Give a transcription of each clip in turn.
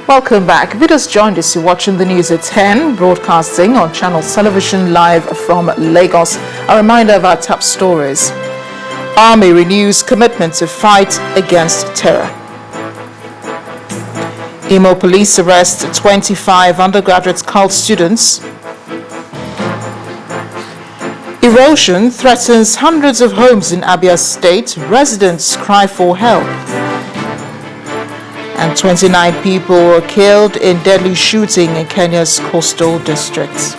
Welcome back. If you just joined us, you're watching the news at 10, broadcasting on Channels Television live from Lagos. A reminder of our top stories. Army renews commitment to fight against terror. Imo police arrest 25 undergraduate cult students. Erosion threatens hundreds of homes in Abia State. Residents cry for help. And 29 people were killed in deadly shooting in Kenya's coastal districts.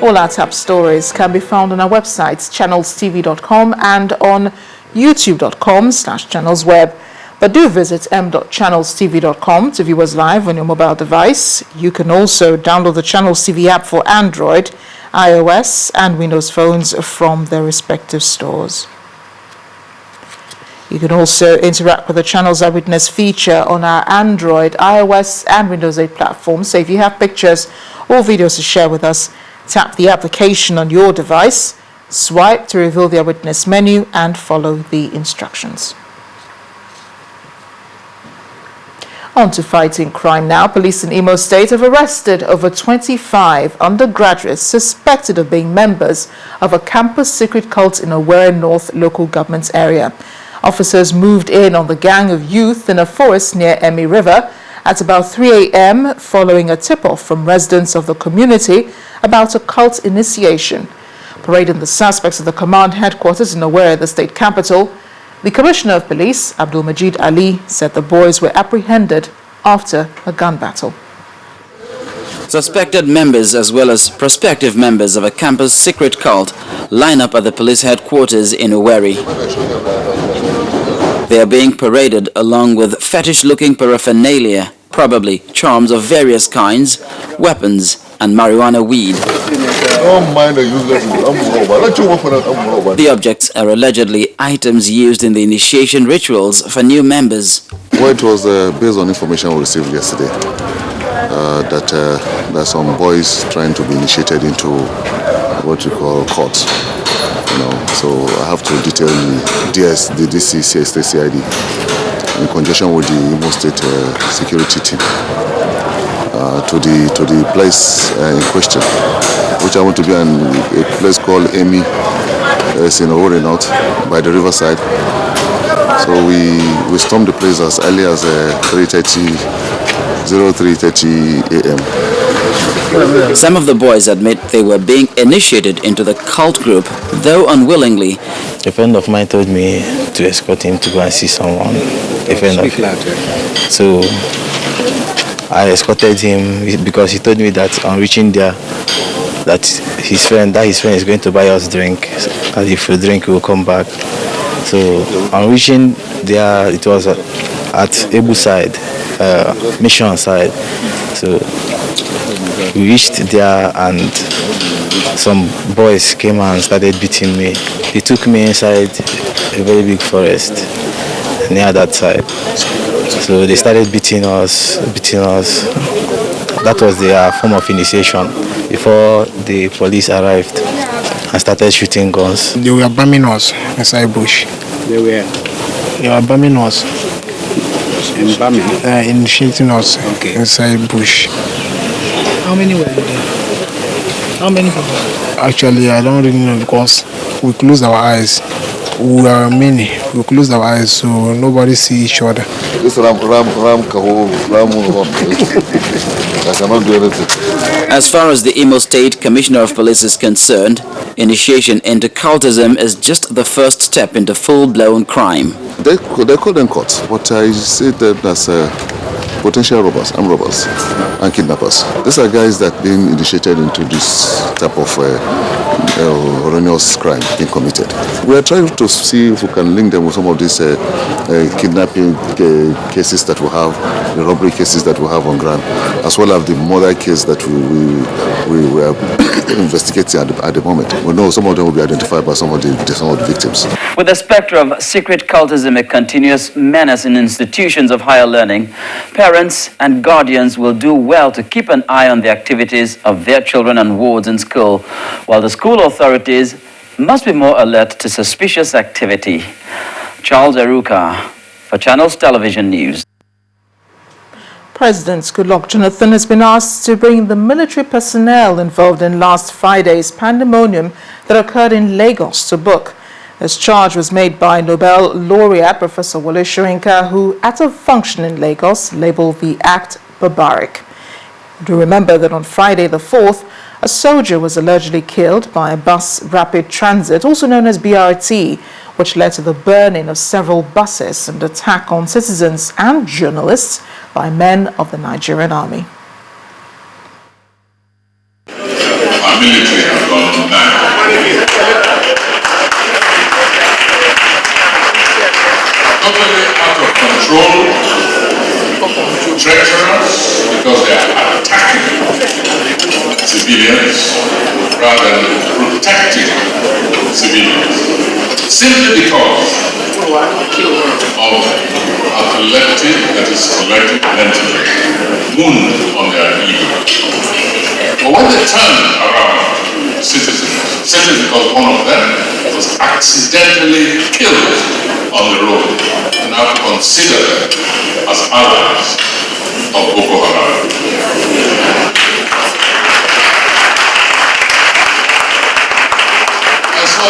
All our top stories can be found on our websites, channelstv.com and on youtube.com/channelsweb. But do visit m.channelstv.com to view us live on your mobile device. You can also download the Channels TV app for Android, iOS, and Windows phones from their respective stores. You can also interact with the Channels Eyewitness feature on our Android, iOS, and Windows 8 platforms. So if you have pictures or videos to share with us, tap the application on your device, swipe to reveal the Eyewitness menu, and follow the instructions. On to fighting crime now. Police in Imo State have arrested over 25 undergraduates suspected of being members of a campus secret cult in Owerri North local government area. Officers moved in on the gang of youth in a forest near Emi River at about 3 a.m. following a tip-off from residents of the community about a cult initiation. Parading the suspects at the command headquarters in Owerri, the state capital, the Commissioner of Police, Abdul Majid Ali, said the boys were apprehended after a gun battle. Suspected members as well as prospective members of a campus secret cult line up at the police headquarters in Owerri. They are being paraded along with fetish-looking paraphernalia, probably charms of various kinds, weapons, and marijuana weed. The objects are allegedly items used in the initiation rituals for new members. Well, it was based on information we received yesterday that there are some boys trying to be initiated into what you call cults. So I have to detail the DCCID in conjunction with the Imo State security team to the place in question, which I want to be in a place called Emi, it's in Owerri North by the riverside. So we stormed the place as early as 03:30 a.m. Some of the boys admit they were being initiated into the cult group, though unwillingly. A friend of mine told me to escort him to go and see someone. A friend of mine. So I escorted him because he told me that on reaching there, that his friend is going to buy us drink. And if we drink, we will come back. So on reaching there, it was at Ebu side, Mission side. So we reached there and some boys came and started beating me. They took me inside a very big forest near that side. So they started beating us. That was their form of initiation before the police arrived and started shooting guns. They were bombing us inside bush. They were bombing us. Initiating us inside bush. How many were there? How many people? Actually, I don't really know because we closed our eyes. We were many. We closed our eyes so nobody see each other. This I cannot do anything. As far as the Imo State Commissioner of Police is concerned, initiation into cultism is just the first step into full-blown crime. They call them cults, but I see them as potential robbers, armed robbers, and kidnappers. These are guys that being initiated into this type of erroneous crime being committed. We are trying to see if we can link them with some of these kidnapping cases that we have, the robbery cases that we have on ground, as well as the murder case that we were investigating at the moment. We know some of them will be identified by some of the victims. With the specter of secret cultism a continuous menace in institutions of higher learning, parents and guardians will do well to keep an eye on the activities of their children and wards in school, while the school authorities must be more alert to suspicious activity. Charles Eruka for Channels Television News. President Goodluck Jonathan has been asked to bring the military personnel involved in last Friday's pandemonium that occurred in Lagos to book. This charge was made by Nobel laureate Professor Wole Soyinka, who at a function in Lagos labeled the act barbaric. Do remember that on Friday the 4th, a soldier was allegedly killed by a bus rapid transit, also known as BRT, which led to the burning of several buses and attack on citizens and journalists by men of the Nigerian army. Our military has gone mad. Totally out of control, treacherous, because they are attacking civilians rather than protecting civilians. Simply because of a collective that is collective mentally wound on their ego. But when they turn around citizens, simply because one of them was accidentally killed on the road, and have to consider them as allies of Boko Haram. And so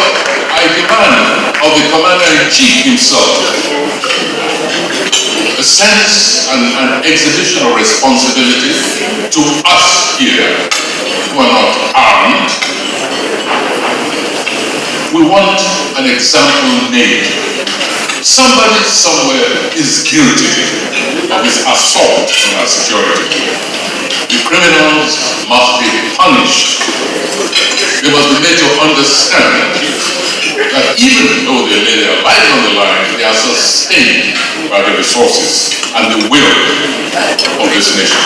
I demand of the Commander-in-Chief himself a sense and an exhibition of responsibility to us here who are not armed. We want an example made. Somebody somewhere is guilty of his assault on our security. The criminals must be punished. They must be made to understand that even though they lay their lives on the line, they are sustained by the resources and the will of this nation.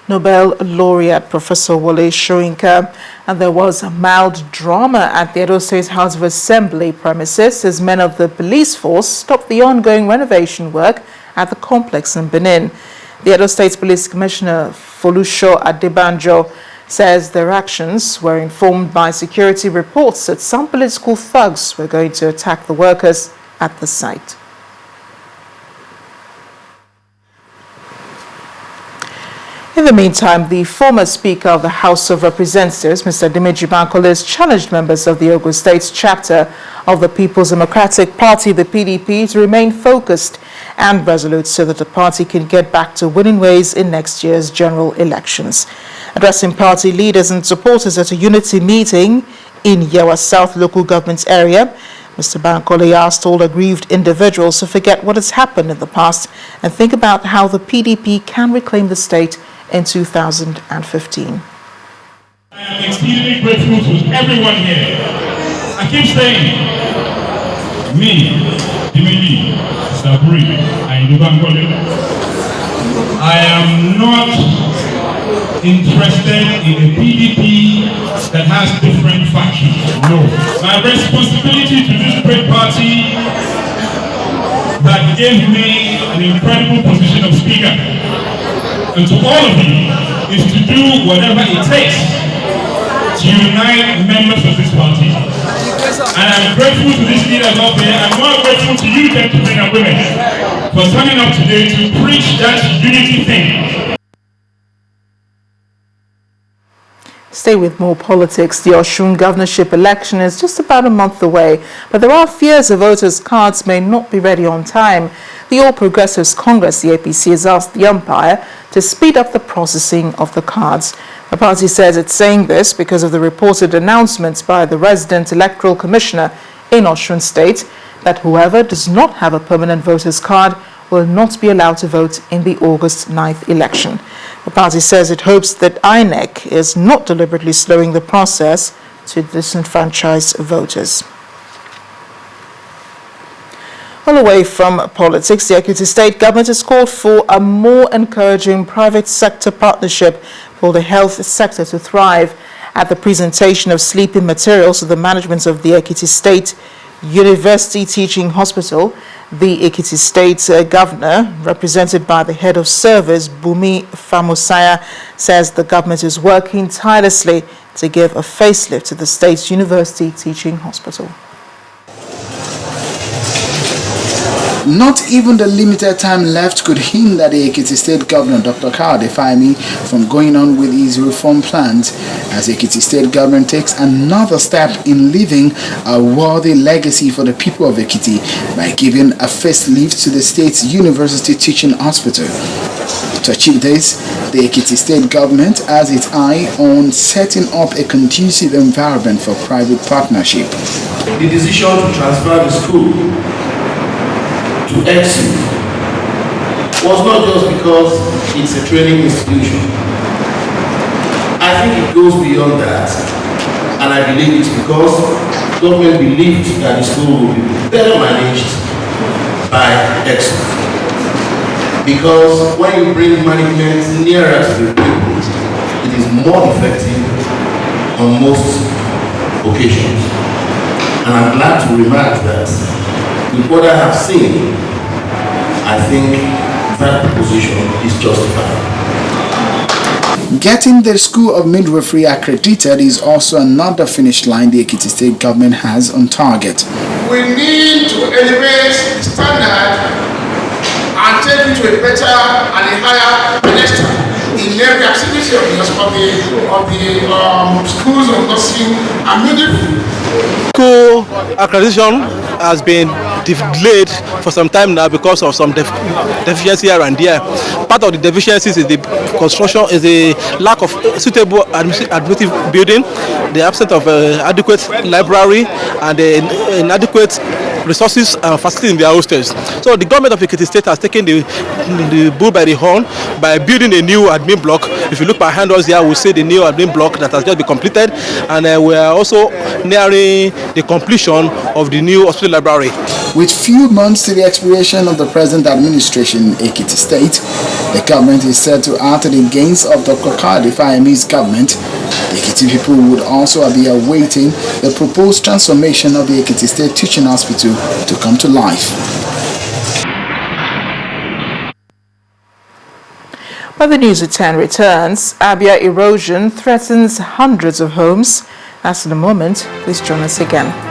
Nobel laureate Professor Wole Soyinka, and there was a mild drama at the Edo State House of Assembly premises as men of the police force stopped the ongoing renovation work at the complex in Benin. The Edo State Police Commissioner Folusho Adebanjo says their actions were informed by security reports that some political thugs were going to attack the workers at the site. In the meantime, the former Speaker of the House of Representatives, Mr. Dimeji Bankole, has challenged members of the Ogun State chapter of the People's Democratic Party, the PDP, to remain focused and resolute so that the party can get back to winning ways in next year's general elections. Addressing party leaders and supporters at a unity meeting in Yewa South local government area, Mr. Bankole asked all aggrieved individuals to forget what has happened in the past and think about how the PDP can reclaim the state in 2015. I am exceedingly grateful to everyone here. I keep saying, me, Dimeji, Saburi, and Bankole, I am not interested in a PDP that has different factions. No. My responsibility to this great party that gave me an incredible position of speaker, and to all of you, is to do whatever it takes to unite members of this party. And I'm grateful to these leaders out there. I'm more grateful to you, gentlemen and women, for turning up today to preach that unity thing. Stay with more politics. The Osun governorship election is just about a month away, but there are fears the voters' cards may not be ready on time. The All Progressives Congress, the APC, has asked the umpire to speed up the processing of the cards. The party says it's saying this because of the reported announcements by the resident electoral commissioner in Osun State that whoever does not have a permanent voter's card will not be allowed to vote in the August 9th election. The party says it hopes that INEC is not deliberately slowing the process to disenfranchise voters. Well, away from politics, the Ekiti State government has called for a more encouraging private sector partnership for the health sector to thrive. At the presentation of sleeping materials to the management of the Ekiti State University Teaching Hospital, the Ekiti State governor, represented by the head of service, Bumi Famosaya, says the government is working tirelessly to give a facelift to the state's university teaching hospital. Not even the limited time left could hinder the Ekiti State Governor, Dr. Kayode Fayemi, from going on with his reform plans as Ekiti State Government takes another step in leaving a worthy legacy for the people of Ekiti by giving a facelift to the state's university teaching hospital. To achieve this, the Ekiti State Government has its eye on setting up a conducive environment for private partnership. The decision to transfer the school to Osun was not just because it's a training institution. I think it goes beyond that, and I believe it's because government believed that the school would be better managed by Osun. Because when you bring management nearer to the people, it is more effective on most occasions. And I'm glad to remark that with what I have seen, I think that position is justified. Getting the School of Midwifery accredited is also another finish line the Ekiti State government has on target. We need to elevate the standard and take it to a better and a higher pedestal in every activity of the schools of nursing and midwifery. School accreditation has been delayed for some time now because of some deficiency here and there. Part of the deficiencies is the construction, is the lack of suitable administrative building, the absence of adequate library, and the inadequate resources and facilities in their hostels. So the government of Ekiti State has taken the bull by the horn by building a new admin block. If you look behind us here, we see the new admin block that has just been completed, and we are also nearing the completion of the new hospital library. With few months to the expiration of the present administration in Ekiti State, the government is set to add to the gains of Dr. Kayode Fayemi's government. The Ekiti people would also be awaiting the proposed transformation of the Ekiti State Teaching Hospital to come to life. When the news at 10 returns, Abia erosion threatens hundreds of homes. As in a moment, please join us again.